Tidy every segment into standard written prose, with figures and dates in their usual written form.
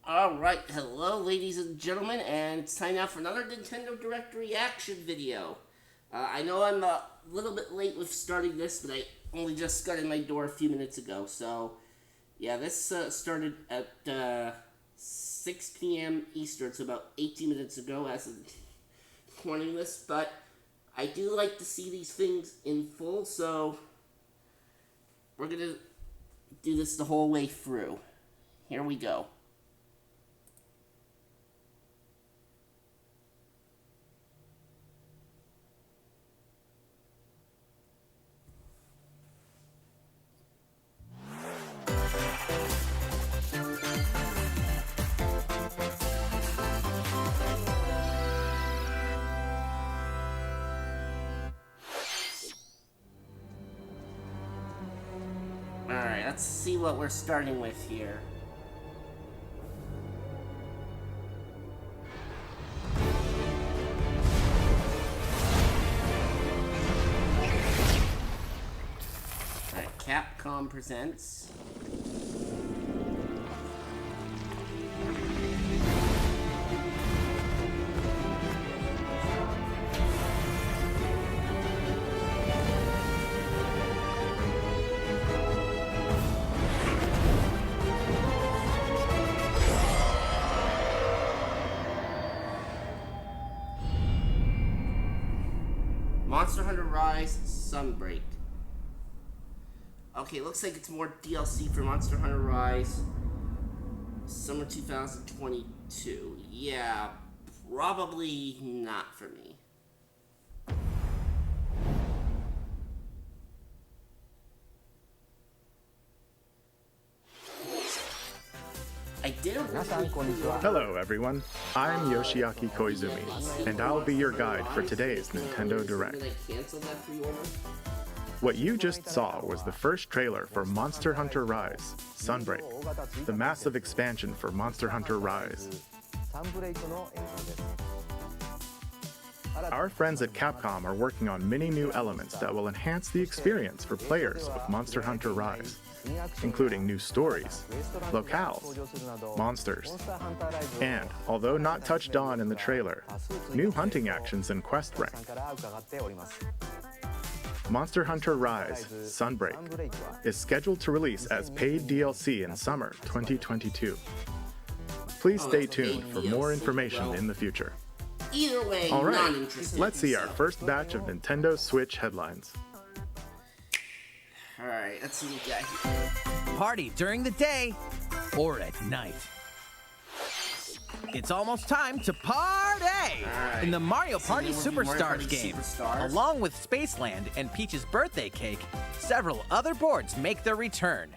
Alright, hello ladies and gentlemen, and it's time now for another Nintendo Direct reaction video. I know I'm a little bit late with starting this, but I only just got in my door a few minutes ago, so yeah, this started at 6 p.m. Eastern, so about 18 minutes ago as of recording this, but I do like to see these things in full, so we're gonna do this the whole way through. Here we go. Alright, let's see what we're starting with here. Alright, Capcom presents. Monster Hunter Rise Sunbreak. Okay, looks like it's more DLC for Monster Hunter Rise Summer 2022. Yeah, probably not for me. I did a Hello everyone, I'm Yoshiaki Koizumi, and I'll be your guide for today's Nintendo Direct. What you just saw was the first trailer for Monster Hunter Rise, Sunbreak, the massive expansion for Monster Hunter Rise. Our friends at Capcom are working on many new elements that will enhance the experience for players of Monster Hunter Rise, including new stories, locales, monsters, and, although not touched on in the trailer, new hunting actions and quest rank. Monster Hunter Rise Sunbreak is scheduled to release as paid DLC in summer 2022. Please stay tuned for more information in the future. Either way, all right, not interested. let's see our first batch of Nintendo Switch headlines. Alright, let's see what we got here. Party during the day or at night. It's almost time to party in the Mario Party Superstars game. Along with Spaceland and Peach's birthday cake, several other boards make their return.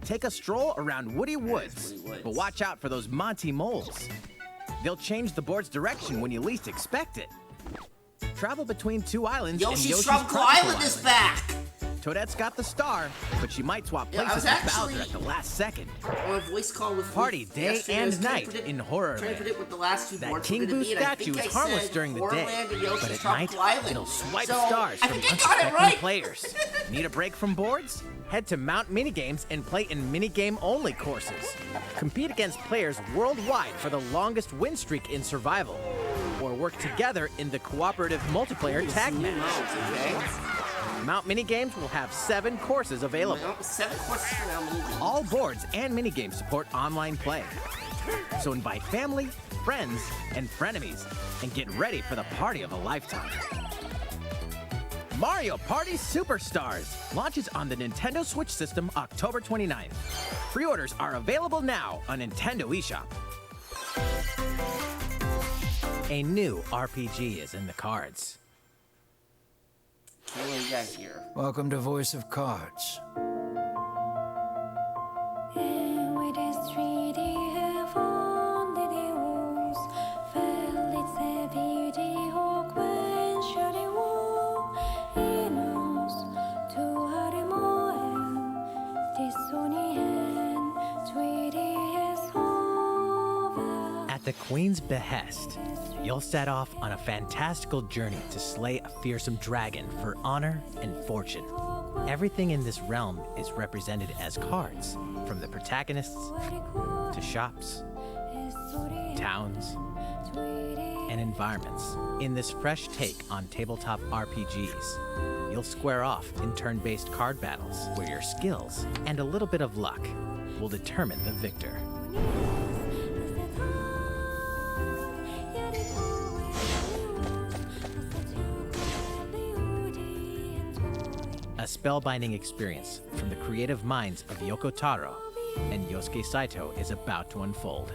Take a stroll around Woody Woods, but watch out for those Monty moles. They'll change the board's direction when you least expect it. Travel between two islands and Yoshi's Tropical Island is back! Toadette's got the star, but she might swap places with Bowser at the last second. On a voice call with Party day and night in Horrorland. That King Boo statue is harmless during the day, but at night, it'll swipe stars from unsuspecting players. Need a break from boards? Head to Mount Minigames and play in minigame-only courses. Compete against players worldwide for the longest win streak in survival. Or work together in the cooperative multiplayer tag match. Mount Minigames will have 7 courses available. 7 courses for now, minigames. All boards and minigames support online play. So invite family, friends, and frenemies, and get ready for the party of a lifetime. Mario Party Superstars launches on the Nintendo Switch system October 29th. Pre-orders are available now on Nintendo eShop. A new RPG is in the cards. What do we got here? Welcome to Voice of Cards. At the Queen's behest, you'll set off on a fantastical journey to slay a fearsome dragon for honor and fortune. Everything in this realm is represented as cards, from the protagonists to shops towns, and environments. In this fresh take on tabletop RPGs, you'll square off in turn-based card battles where your skills and a little bit of luck will determine the victor. A spellbinding experience from the creative minds of Yoko Taro and Yosuke Saito is about to unfold.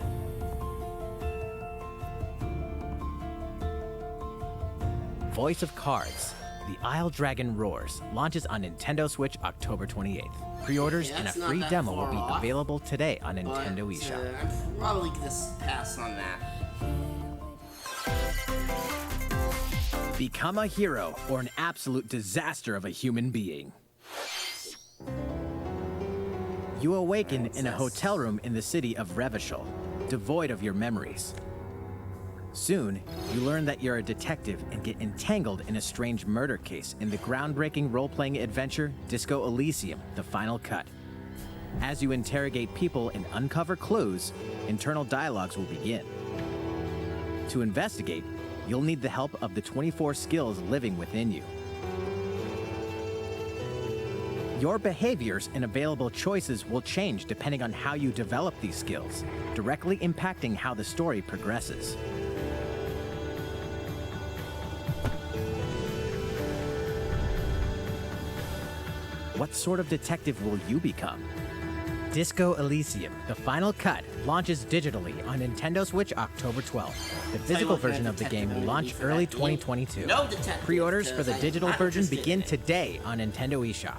Voice of Cards, The Isle Dragon Roars launches on Nintendo Switch October 28th. Pre-orders and a free demo will be available today on Nintendo eShop. I'm probably going to pass on that. Become a hero or an absolute disaster of a human being. You awaken in a hotel room in the city of Revachol, devoid of your memories. Soon, you learn that you're a detective and get entangled in a strange murder case in the groundbreaking role-playing adventure Disco Elysium: The Final Cut. As you interrogate people and uncover clues, internal dialogues will begin. To investigate, you'll need the help of the 24 skills living within you. Your behaviors and available choices will change depending on how you develop these skills, directly impacting how the story progresses. What sort of detective will you become? Disco Elysium: The Final Cut launches digitally on Nintendo Switch October 12th. The physical version of the game will launch early 2022. Pre-orders for the digital version begin today on Nintendo eShop.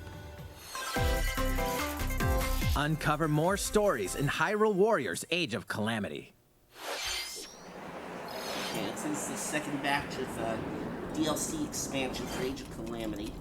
Uncover more stories in Hyrule Warriors: Age of Calamity. Okay, this is the second batch of DLC expansion for Age of Calamity.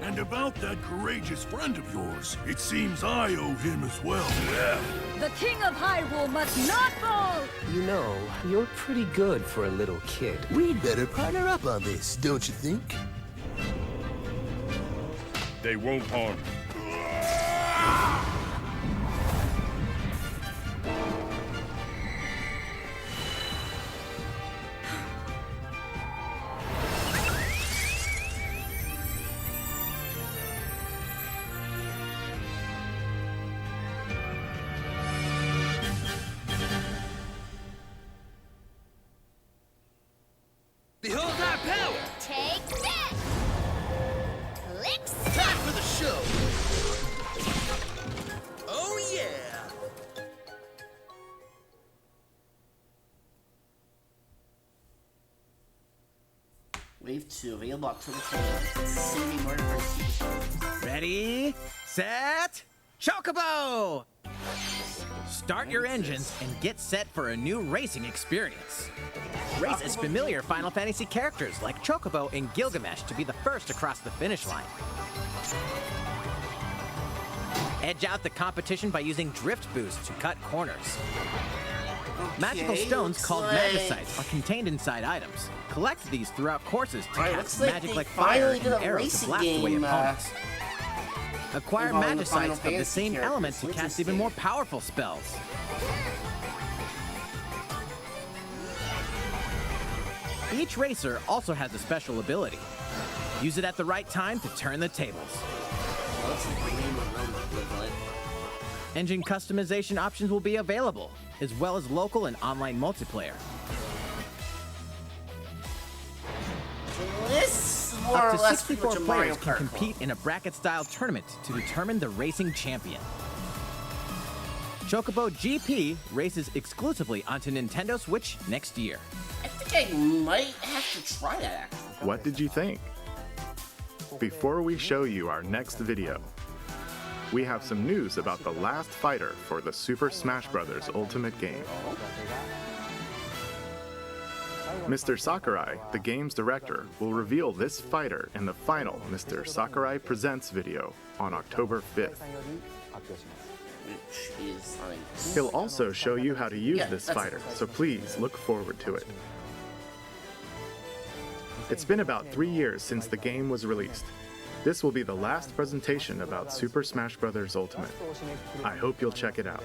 And about that courageous friend of yours, it seems I owe him as well. Yeah. The King of Hyrule must not fall! You know, you're pretty good for a little kid. We'd better partner up on this, don't you think? They won't harm me. Behold our power! Take that! Licks! Time for the show! Oh yeah! Wave 2, available October 29th. It's Sandy Martin vs. Superstars. Ready, set, Chocobo! Start your engines and get set for a new racing experience. Race as familiar Final Fantasy characters like Chocobo and Gilgamesh to be the first across the finish line. Edge out the competition by using drift boost to cut corners. Magical stones called magicites are contained inside items. Collect these throughout courses to cast magic like fire and arrows to blast away opponents. Acquire magicites of the same element to cast even more powerful spells. Each racer also has a special ability. Use it at the right time to turn the tables. Engine customization options will be available, as well as local and online multiplayer. This is more Up or to less 64 pretty much a Mario players can Kart compete in a bracket-style tournament to determine the racing champion. Chocobo GP races exclusively onto Nintendo Switch next year. I think I might have to try that, actually. What did you think? Before we show you our next video, we have some news about the last fighter for the Super Smash Bros. Ultimate game. Mr. Sakurai, the game's director, will reveal this fighter in the final Mr. Sakurai Presents video on October 5th. Which is like... He'll also show you how to use this fighter, so please look forward to it. It's been about 3 years since the game was released. This will be the last presentation about Super Smash Bros. Ultimate. I hope you'll check it out.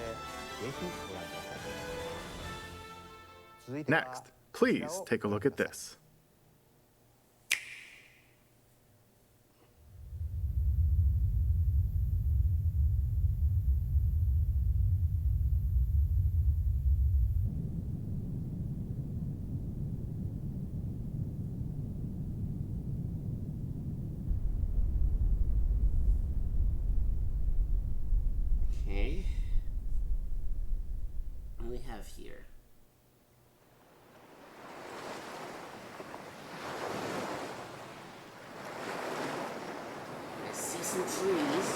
Next, please take a look at this. Okay. What do we have here? I see some trees.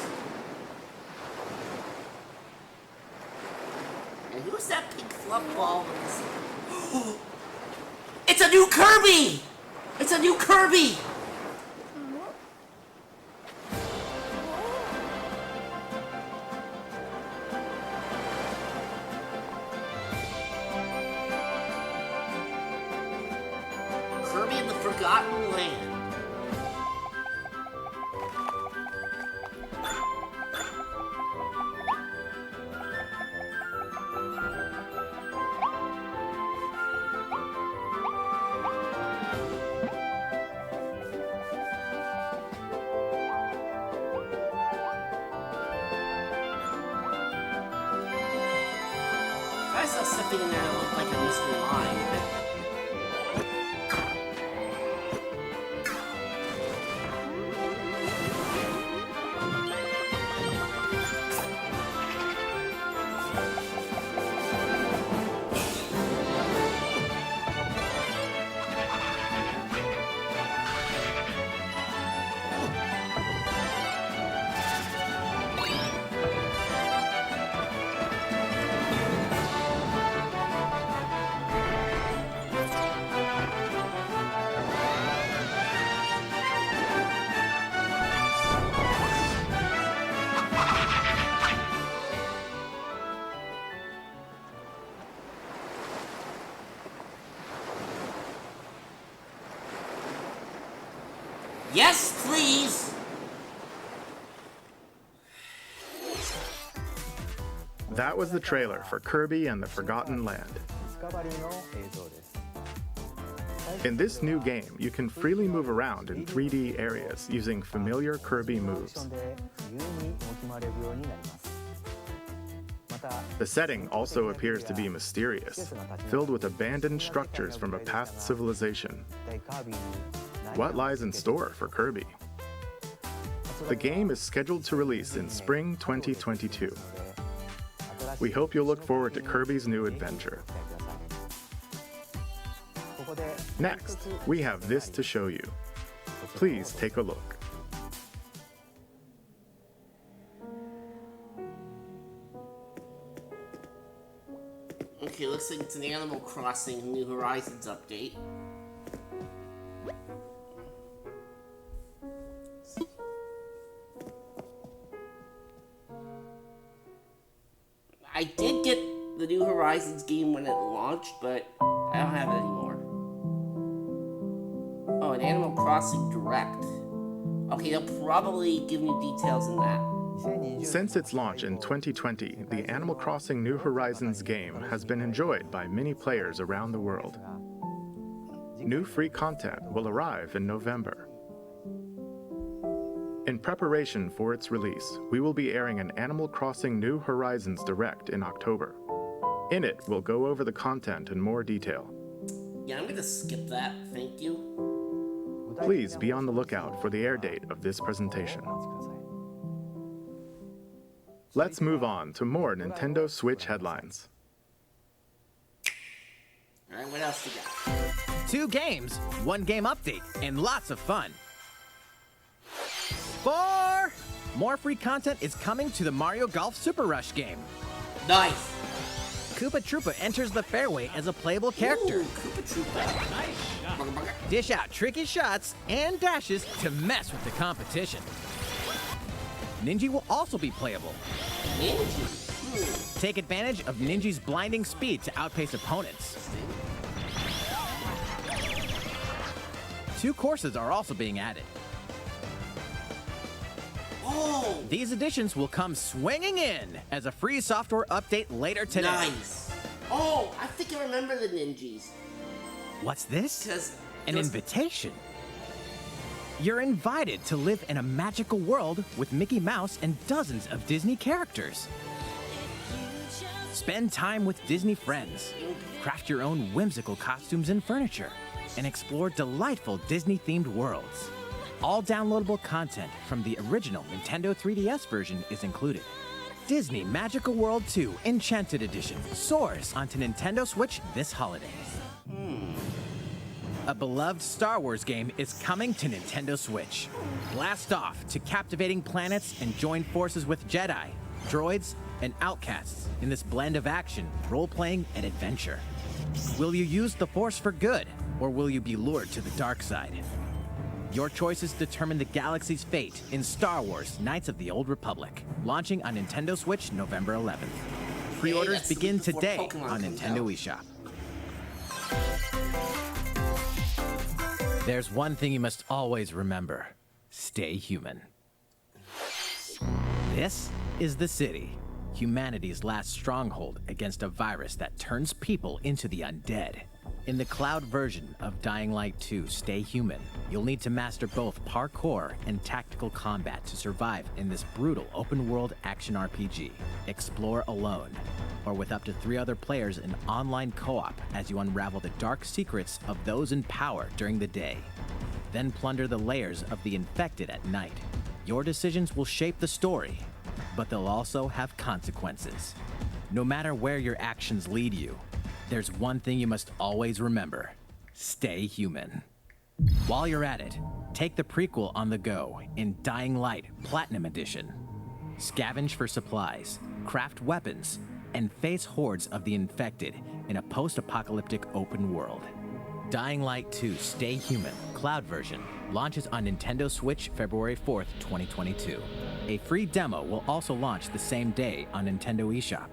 And who's that pink fluff ball with this? It's a new Kirby! It's a new Kirby! Kirby in the Forgotten Land. I saw something in there that looked like a mystery line. Yes, please! That was the trailer for Kirby and the Forgotten Land. In this new game, you can freely move around in 3D areas using familiar Kirby moves. The setting also appears to be mysterious, filled with abandoned structures from a past civilization. What lies in store for Kirby? The game is scheduled to release in spring 2022. We hope you'll look forward to Kirby's new adventure. Next, we have this to show you. Please take a look. Okay, looks like it's an Animal Crossing New Horizons update. I did get the New Horizons game when it launched, but I don't have it anymore. Oh, an Animal Crossing Direct. Okay, they'll probably give me details in that. Since its launch in 2020, the Animal Crossing New Horizons game has been enjoyed by many players around the world. New free content will arrive in November. In preparation for its release, we will be airing an Animal Crossing New Horizons Direct in October. In it, we'll go over the content in more detail. Yeah, I'm gonna skip that, thank you. Please be on the lookout for the air date of this presentation. Let's move on to more Nintendo Switch headlines. Alright, what else you got? 2 games, 1 game update, and lots of fun. 4! More free content is coming to the Mario Golf Super Rush game. Nice! Koopa Troopa enters the fairway as a playable character. Ooh, Koopa Troopa. Dish out tricky shots and dashes to mess with the competition. Ninja will also be playable. Ninja. Take advantage of Ninja's blinding speed to outpace opponents. 2 courses are also being added. Oh! These additions will come swinging in as a free software update later today. Nice. Oh, I think I remember the Ninjas. What's this? 'Cause An there's- invitation. You're invited to live in a magical world with Mickey Mouse and dozens of Disney characters. Spend time with Disney friends, craft your own whimsical costumes and furniture, and explore delightful Disney-themed worlds. All downloadable content from the original Nintendo 3DS version is included. Disney Magical World 2 Enchanted Edition soars onto Nintendo Switch this holiday. A beloved Star Wars game is coming to Nintendo Switch. Blast off to captivating planets and join forces with Jedi, droids, and outcasts in this blend of action, role-playing, and adventure. Will you use the Force for good, or will you be lured to the dark side? Your choices determine the galaxy's fate in Star Wars Knights of the Old Republic, launching on Nintendo Switch November 11th. Pre-orders that's the begin week before today Pokemon on comes Nintendo out. eShop. There's one thing you must always remember. Stay human. This is the city, humanity's last stronghold against a virus that turns people into the undead. In the cloud version of Dying Light 2 Stay Human, you'll need to master both parkour and tactical combat to survive in this brutal open-world action RPG. Explore alone, or with up to 3 other players in online co-op as you unravel the dark secrets of those in power during the day. Then plunder the layers of the infected at night. Your decisions will shape the story, but they'll also have consequences. No matter where your actions lead you, there's one thing you must always remember. Stay human. While you're at it, take the prequel on the go in Dying Light Platinum Edition. Scavenge for supplies, craft weapons, and face hordes of the infected in a post-apocalyptic open world. Dying Light 2 Stay Human Cloud version launches on Nintendo Switch February 4th, 2022. A free demo will also launch the same day on Nintendo eShop.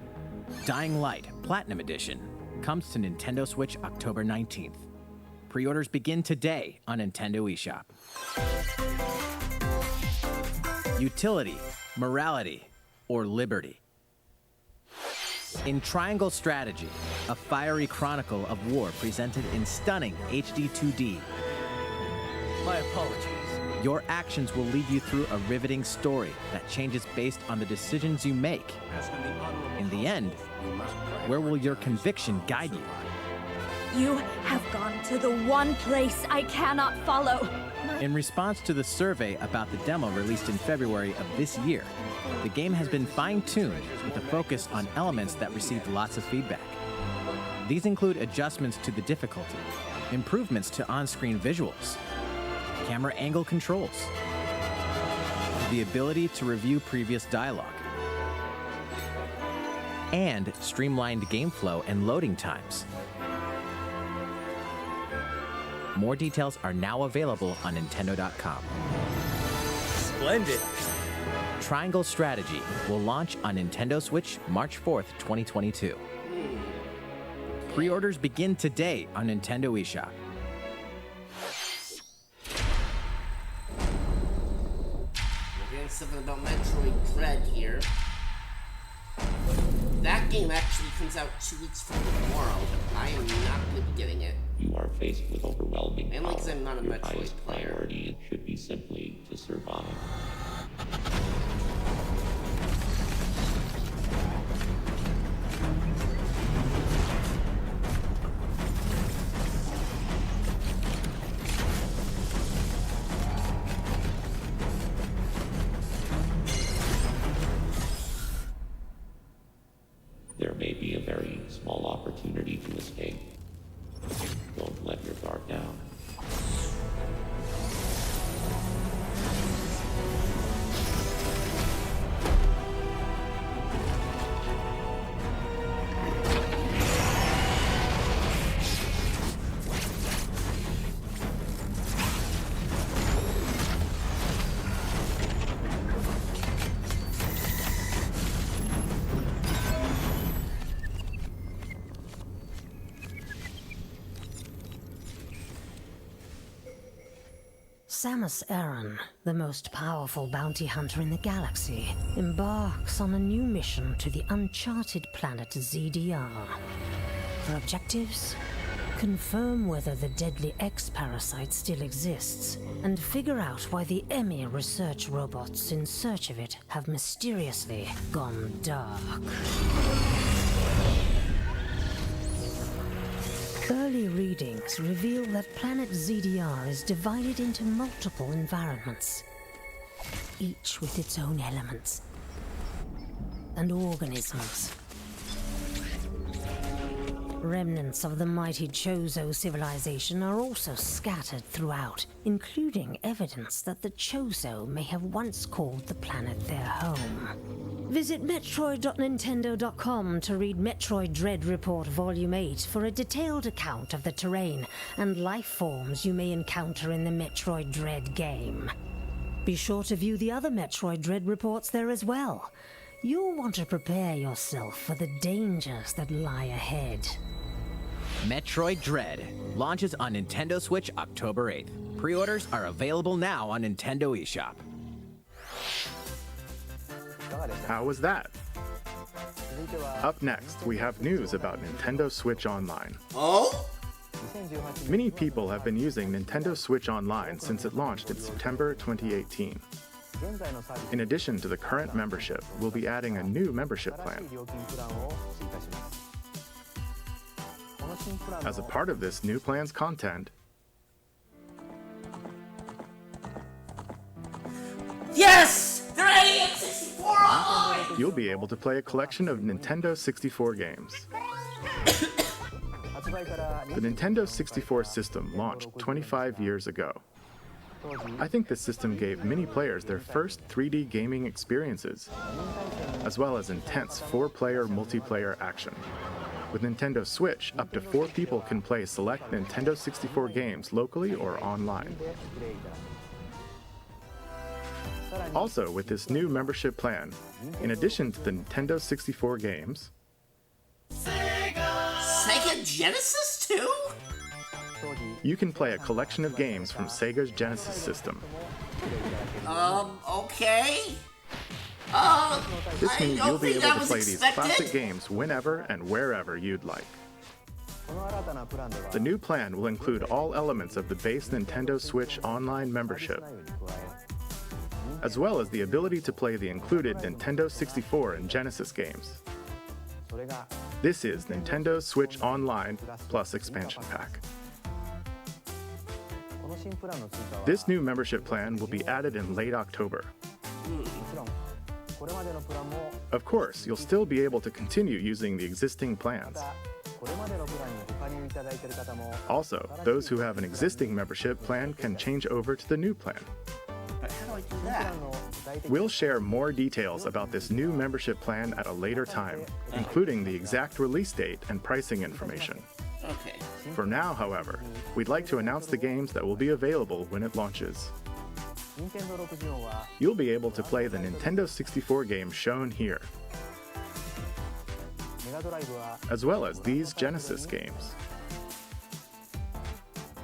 Dying Light Platinum Edition comes to Nintendo Switch October 19th. Pre-orders begin today on Nintendo eShop. Utility, morality, or liberty. In Triangle Strategy, a fiery chronicle of war presented in stunning HD 2D, My apologies. your actions will lead you through a riveting story that changes based on the decisions you make. In the end, where will your conviction guide you? You have gone to the one place I cannot follow. In response to the survey about the demo released in February of this year, the game has been fine-tuned with a focus on elements that received lots of feedback. These include adjustments to the difficulty, improvements to on-screen visuals, camera angle controls, the ability to review previous dialogue, and streamlined game flow and loading times. More details are now available on Nintendo.com. Splendid. Triangle Strategy will launch on Nintendo Switch March 4th, 2022. Pre-orders begin today on Nintendo eShop. We're getting something about Metroid Dread here. That game actually comes out 2 weeks from tomorrow. I am not going to be getting it. You are faced with overwhelming Mainly power. 'cause I'm not a Your Metroid highest player. priority should be simply to survive. There may be a very small opportunity to escape. Don't let your guard down. Samus Aran, the most powerful bounty hunter in the galaxy, embarks on a new mission to the uncharted planet ZDR. Her objectives? Confirm whether the deadly X-parasite still exists, and figure out why the Emmy research robots in search of it have mysteriously gone dark. Early readings reveal that planet ZDR is divided into multiple environments, each with its own elements and organisms. Remnants of the mighty Chozo civilization are also scattered throughout, including evidence that the Chozo may have once called the planet their home. Visit Metroid.Nintendo.com to read Metroid Dread Report Volume 8 for a detailed account of the terrain and life forms you may encounter in the Metroid Dread game. Be sure to view the other Metroid Dread reports there as well. You'll want to prepare yourself for the dangers that lie ahead. Metroid Dread launches on Nintendo Switch October 8th. Pre-orders are available now on Nintendo eShop. How was that? Up next, we have news about Nintendo Switch Online. Oh? Many people have been using Nintendo Switch Online since it launched in September 2018. In addition to the current membership, we'll be adding a new membership plan. As a part of this new plan's content, Yes! They're adding N64 online! you'll be able to play a collection of Nintendo 64 games. The Nintendo 64 system launched 25 years ago. I think this system gave many players their first 3D gaming experiences, as well as intense 4-player multiplayer action. With Nintendo Switch, up to 4 people can play select Nintendo 64 games locally or online. Also, with this new membership plan, in addition to the Nintendo 64 games, Sega Genesis too? you can play a collection of games from Sega's Genesis system. Okay. This means you'll be able to play these expected. classic games whenever and wherever you'd like. The new plan will include all elements of the base Nintendo Switch Online membership, as well as the ability to play the included Nintendo 64 and Genesis games. This is Nintendo Switch Online plus Expansion Pack. This new membership plan will be added in late October. Of course, you'll still be able to continue using the existing plans. Also, those who have an existing membership plan can change over to the new plan. But how do I do that? We'll share more details about this new membership plan at a later time, including the exact release date and pricing information. Okay. For now, however, we'd like to announce the games that will be available when it launches. You'll be able to play the Nintendo 64 games shown here, as well as these Genesis games.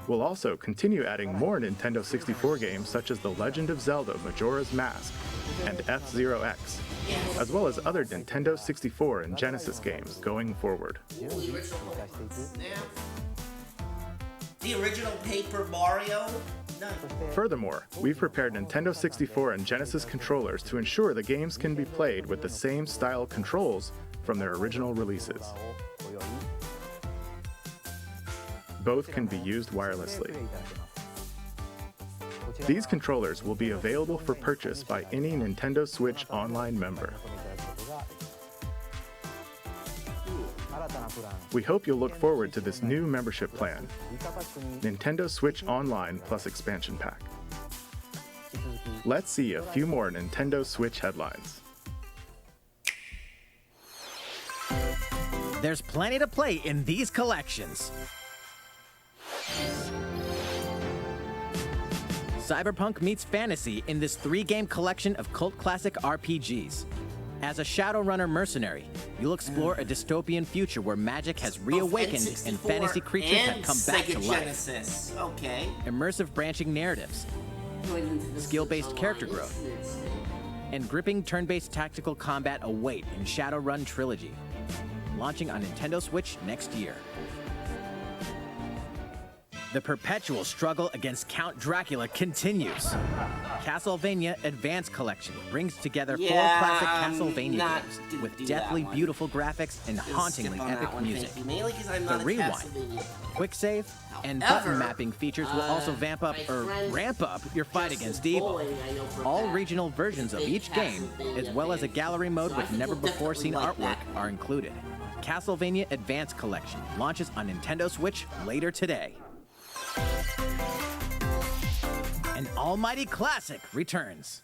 We'll also continue adding more Nintendo 64 games such as The Legend of Zelda Majora's Mask and F-Zero X, as well as other Nintendo 64 and Genesis games going forward. The original Paper Mario? None. Furthermore, we've prepared Nintendo 64 and Genesis controllers to ensure the games can be played with the same style controls from their original releases. Both can be used wirelessly. These controllers will be available for purchase by any Nintendo Switch Online member. We hope you'll look forward to this new membership plan, Nintendo Switch Online plus Expansion Pack. Let's see a few more Nintendo Switch headlines. There's plenty to play in these collections. Cyberpunk meets fantasy in this 3-game collection of cult classic RPGs. As a Shadowrunner mercenary, you'll explore a dystopian future where magic has reawakened and fantasy creatures have come back to life. Genesis. Okay. Immersive branching narratives, skill-based character growth, and gripping turn-based tactical combat await in Run Trilogy, launching on Nintendo Switch next year. The perpetual struggle against Count Dracula continues. Castlevania Advance Collection brings together 4 classic Castlevania games with deathly beautiful graphics and hauntingly epic music. The Rewind, Quick Save, and button mapping features will also ramp up your fight against evil. All regional versions of each game, as well as a gallery mode with never-before-seen artwork, are included. Castlevania Advance Collection launches on Nintendo Switch later today. An almighty classic returns.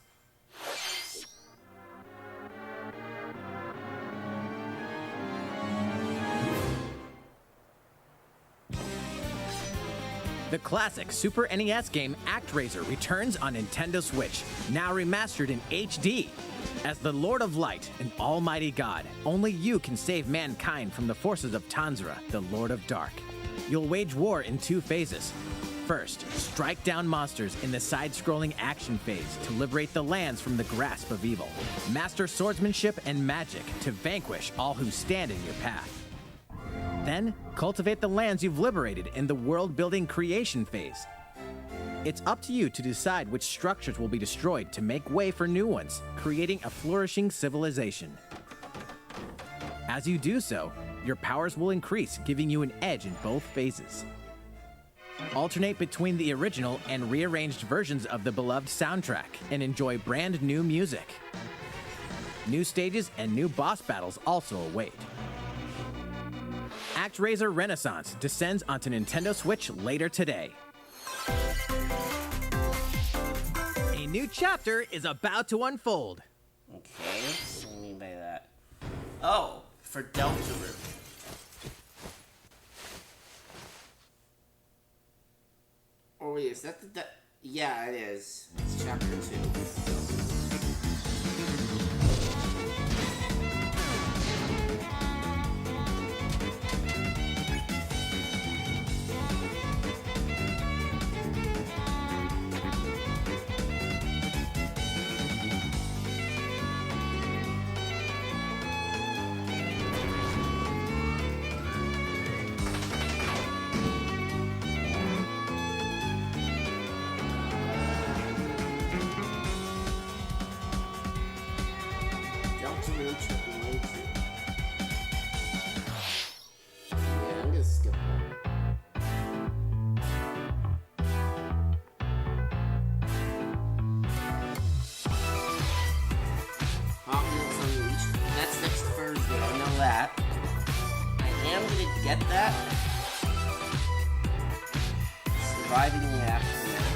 The classic Super NES game ActRaiser returns on Nintendo Switch, now remastered in HD. As the Lord of Light and Almighty God, only you can save mankind from the forces of Tanzra, the Lord of Dark. You'll wage war in 2 phases. First, strike down monsters in the side-scrolling action phase to liberate the lands from the grasp of evil. Master swordsmanship and magic to vanquish all who stand in your path. Then, cultivate the lands you've liberated in the world-building creation phase. It's up to you to decide which structures will be destroyed to make way for new ones, creating a flourishing civilization. As you do so, your powers will increase, giving you an edge in both phases. Alternate between the original and rearranged versions of the beloved soundtrack and enjoy brand new music. New stages and new boss battles also await. ActRaiser Renaissance descends onto Nintendo Switch later today. A new chapter is about to unfold. Okay, what do you mean by that? Oh, for Delta Room. Oh wait, is that the... Yeah, it is. It's chapter 2. Get that? Surviving the aftermath.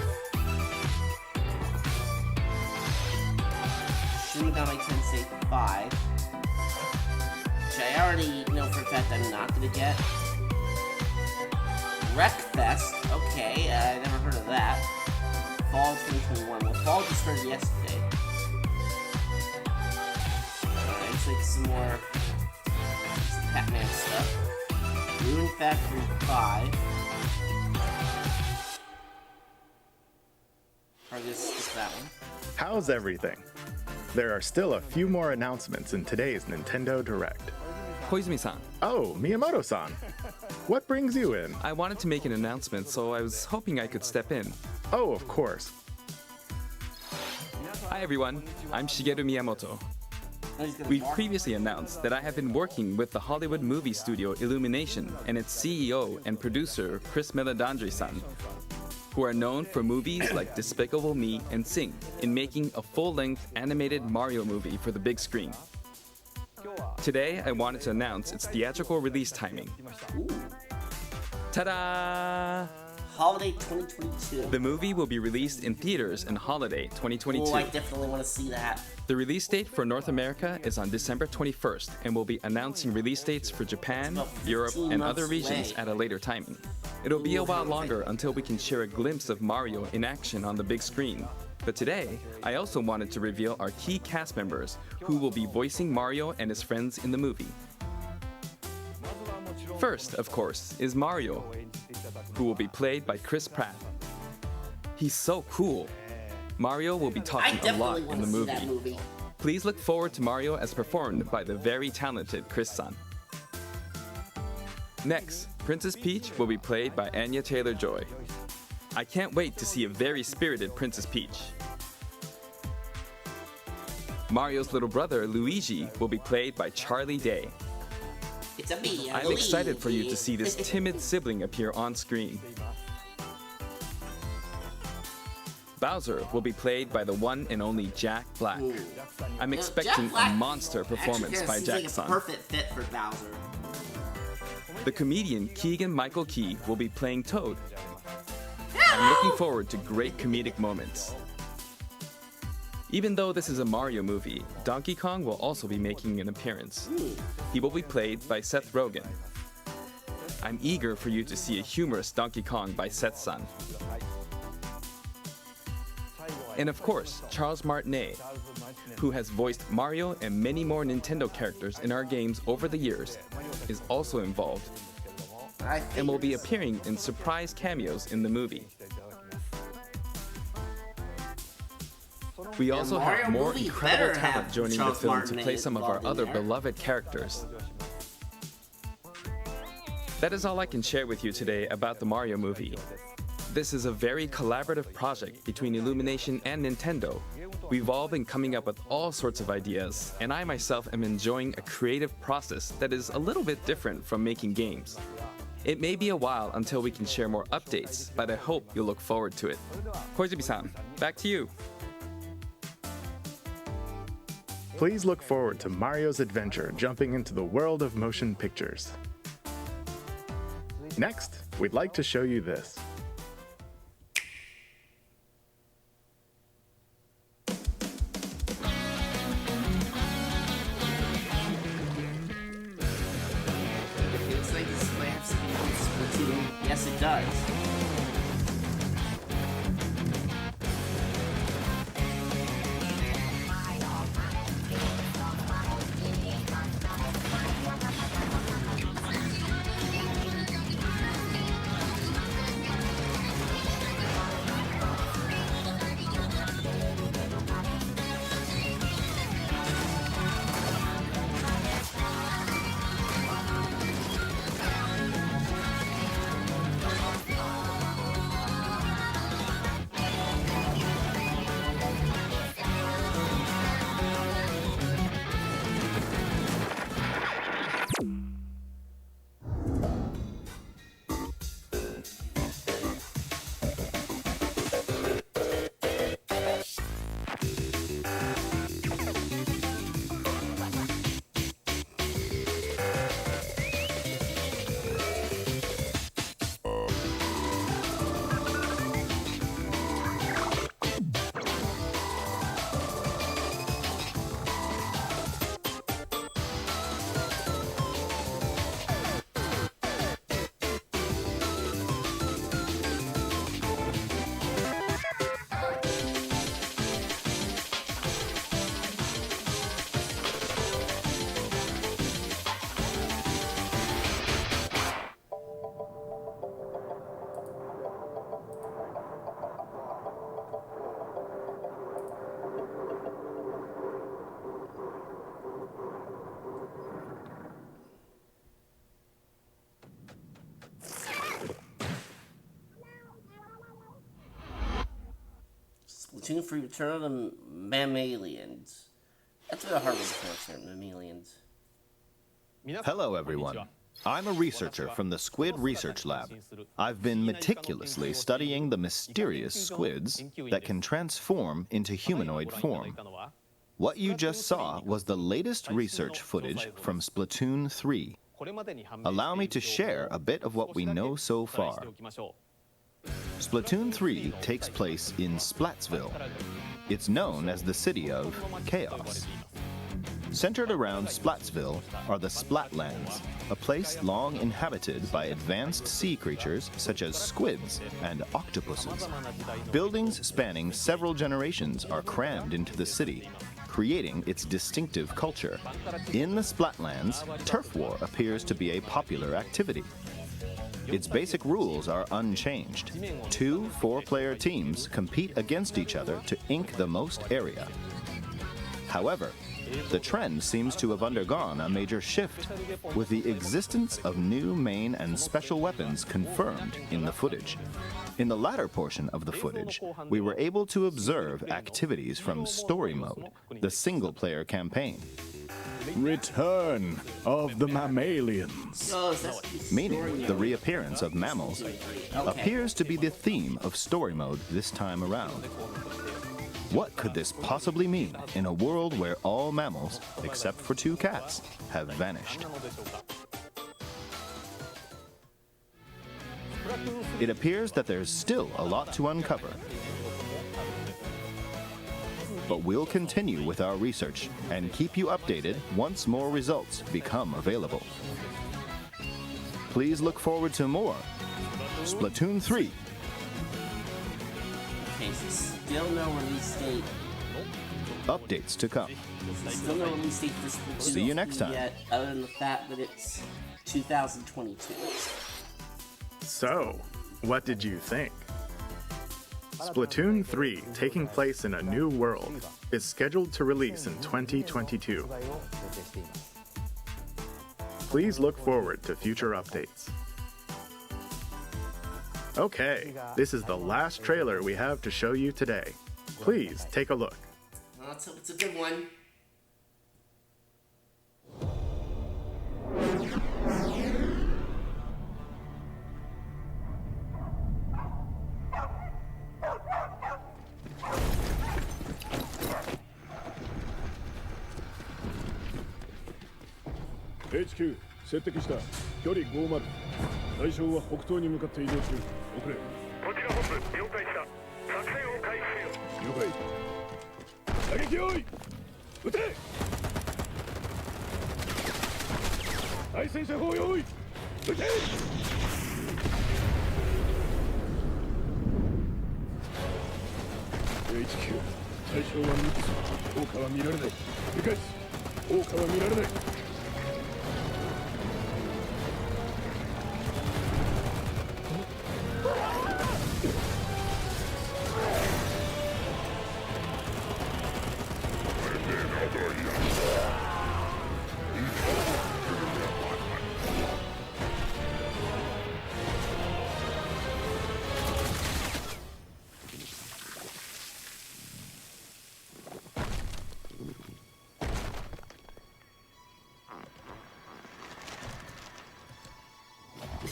Shin Megami Tensei 5. Which I already know for a fact I'm not gonna get. Wreckfest. Okay, I never heard of that. Fall 2021. Well, Fall just started yesterday. It's like some more Pac-Man stuff. Moon Factory 5. Or just that one. How's everything? There are still a few more announcements in today's Nintendo Direct. Koizumi-san. Oh, Miyamoto-san. What brings you in? I wanted to make an announcement, so I was hoping I could step in. Oh, of course. Hi everyone, I'm Shigeru Miyamoto. We've previously announced that I have been working with the Hollywood movie studio Illumination and its CEO and producer Chris Meledandri-san, who are known for movies like Despicable Me and Sing, in making a full-length animated Mario movie for the big screen. Today, I wanted to announce its theatrical release timing. Ta-da! Holiday 2022. The movie will be released in theaters in Holiday 2022. Oh, I definitely want to see that. The release date for North America is on December 21st, and we'll be announcing release dates for Japan, Europe, and other regions at a later timing. It'll be a while longer until we can share a glimpse of Mario in action on the big screen. But today, I also wanted to reveal our key cast members who will be voicing Mario and his friends in the movie. First, of course, is Mario, who will be played by Chris Pratt. He's so cool. Mario will be talking a lot in the movie. Please look forward to Mario as performed by the very talented Chris-san. Next, Princess Peach will be played by Anya Taylor-Joy. I can't wait to see a very spirited Princess Peach. Mario's little brother, Luigi, will be played by Charlie Day. It's a me, I'm excited for you to see this timid sibling appear on screen. Bowser will be played by the one and only Jack Black. I'm expecting a monster performance by Jack-san. Like a perfect fit for Bowser. The comedian Keegan-Michael Key will be playing Toad. I'm looking forward to great comedic moments. Even though this is a Mario movie, Donkey Kong will also be making an appearance. He will be played by Seth Rogen. I'm eager for you to see a humorous Donkey Kong by Seth-san. And of course, Charles Martinet, who has voiced Mario and many more Nintendo characters in our games over the years, is also involved and will be appearing in surprise cameos in the movie. We also have more incredible talent joining the film to play some of our other beloved characters. That is all I can share with you today about the Mario movie. This is a very collaborative project between Illumination and Nintendo. We've all been coming up with all sorts of ideas, and I myself am enjoying a creative process that is a little bit different from making games. It may be a while until we can share more updates, but I hope you'll look forward to it. Koizumi-san, back to you. Please look forward to Mario's adventure jumping into the world of motion pictures. Next, we'd like to show you this. Yes, it does. Splatoon 3 Return of the Mammalians. That's a bit hard to pronounce there, mammalians. Hello, everyone. I'm a researcher from the Squid Research Lab. I've been meticulously studying the mysterious squids that can transform into humanoid form. What you just saw was the latest research footage from Splatoon 3. Allow me to share a bit of what we know so far. Splatoon 3 takes place in Splatsville. It's known as the City of Chaos. Centered around Splatsville are the Splatlands, a place long inhabited by advanced sea creatures such as squids and octopuses. Buildings spanning several generations are crammed into the city, creating its distinctive culture. In the Splatlands, turf war appears to be a popular activity. Its basic rules are unchanged. 2 4-player teams compete against each other to ink the most area. However, the trend seems to have undergone a major shift, with the existence of new main and special weapons confirmed in the footage. In the latter portion of the footage, we were able to observe activities from Story Mode, the single-player campaign. Return of the mammalians. Meaning the reappearance of mammals appears to be the theme of Story Mode this time around. What could this possibly mean in a world where all mammals, except for 2 cats, have vanished? It appears that there's still a lot to uncover. But we'll continue with our research and keep you updated once more results become available. Please look forward to more Splatoon 3. Okay, so still no release date. Updates to come. Still no release date for Splatoon. See you next time. Yet, other than the fact that it's 2022. So, what did you think? Splatoon 3, taking place in a new world, is scheduled to release in 2022. Please look forward to future updates. Okay, this is the last trailer we have to show you today. Please take a look. Let's hope it's a good one. HQ 接敵した距離50対象は北東に向かって移動中遅れこちら本部了解した作戦を開始せよ了解射撃用意撃て対戦車砲用意撃てHQ 対象は無傷効果は見られない理解効果は見られない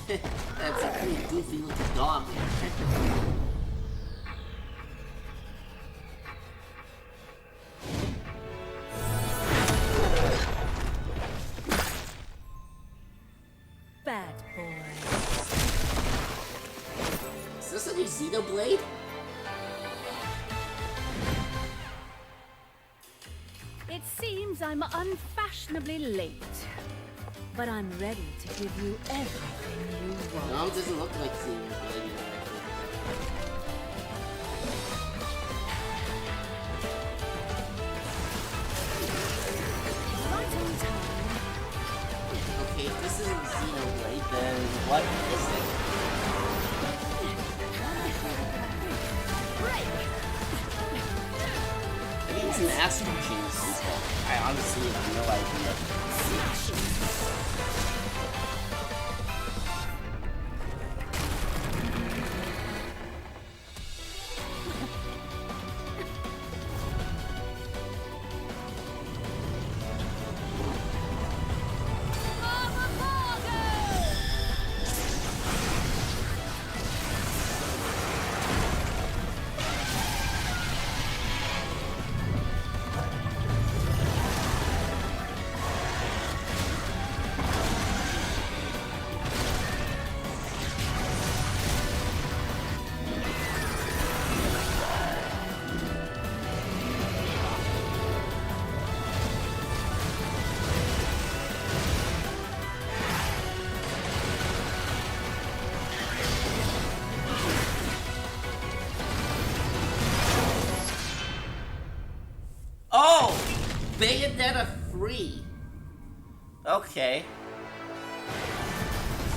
That's a pretty goofy looking dog there. Bad boy. Is this a new Xenoblade? It seems I'm unfashionably late. But I'm ready to give you everything you want. No, it doesn't look like Xenoblade. Right on time. Okay, if this isn't Xenoblade, then what is it? Break! I think it's an Astral Chain sequel. I honestly have no idea. Bayonetta III. Okay.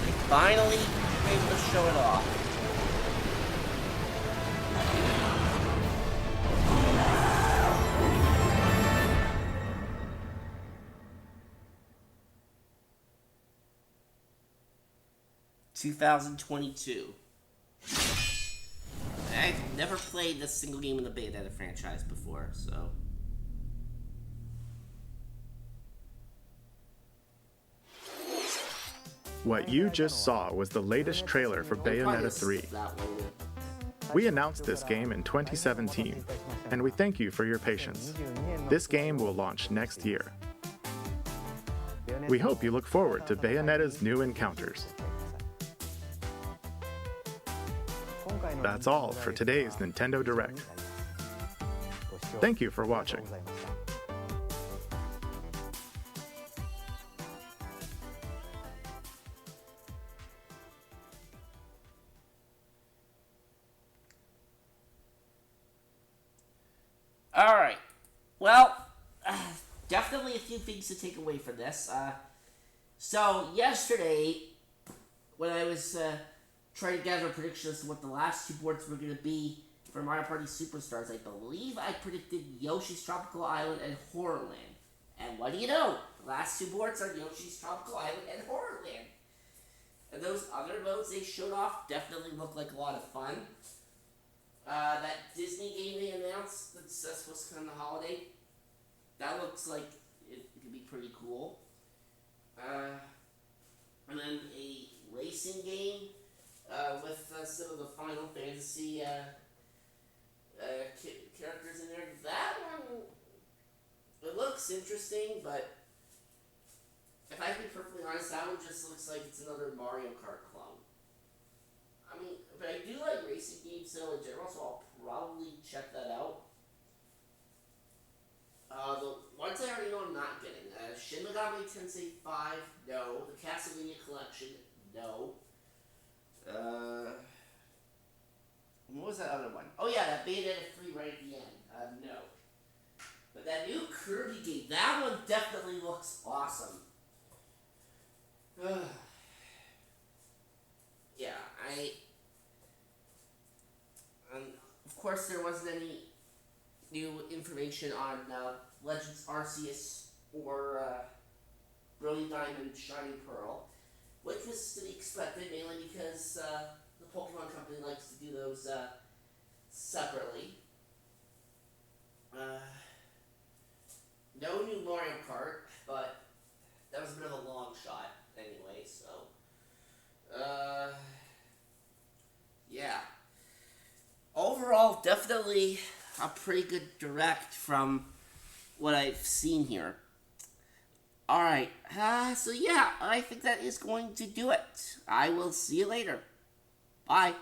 So finally be able to show it off. (2022). I've never played a single game in the Bayonetta franchise before, so. What you just saw was the latest trailer for Bayonetta 3. We announced this game in 2017, and we thank you for your patience. This game will launch next year. We hope you look forward to Bayonetta's new encounters. That's all for today's Nintendo Direct. Thank you for watching. Alright. Well, definitely a few things to take away from this. So, yesterday, when I was trying to gather predictions as to what the last two boards were going to be for Mario Party Superstars, I believe I predicted Yoshi's Tropical Island and Horrorland. And what do you know? The last two boards are Yoshi's Tropical Island and Horrorland. And those other modes they showed off definitely look like a lot of fun. That Disney game they announced that's supposed to come in the holiday, that looks like it could be pretty cool. And then a racing game with some of the Final Fantasy characters in there. That one, it looks interesting, but if I can be perfectly honest, that one just looks like it's another Mario Kart clone. I mean, but I do like racing games though in general, so I'll probably check that out. The ones I already know I'm not getting. Shin Megami Tensei 5, no. The Castlevania Collection, no. What was that other one? Oh yeah, that Bayonetta 3 right at the end. No. But that new Kirby game, that one definitely looks awesome. Yeah, of course there wasn't any new information on Legends Arceus or Brilliant Diamond Shining Pearl, which was to be expected mainly because the Pokemon Company likes to do those separately. No new Mario Kart, but that was a bit of a long shot anyway, so. Yeah. Overall, definitely a pretty good direct from what I've seen here. Alright, so yeah, I think that is going to do it. I will see you later. Bye.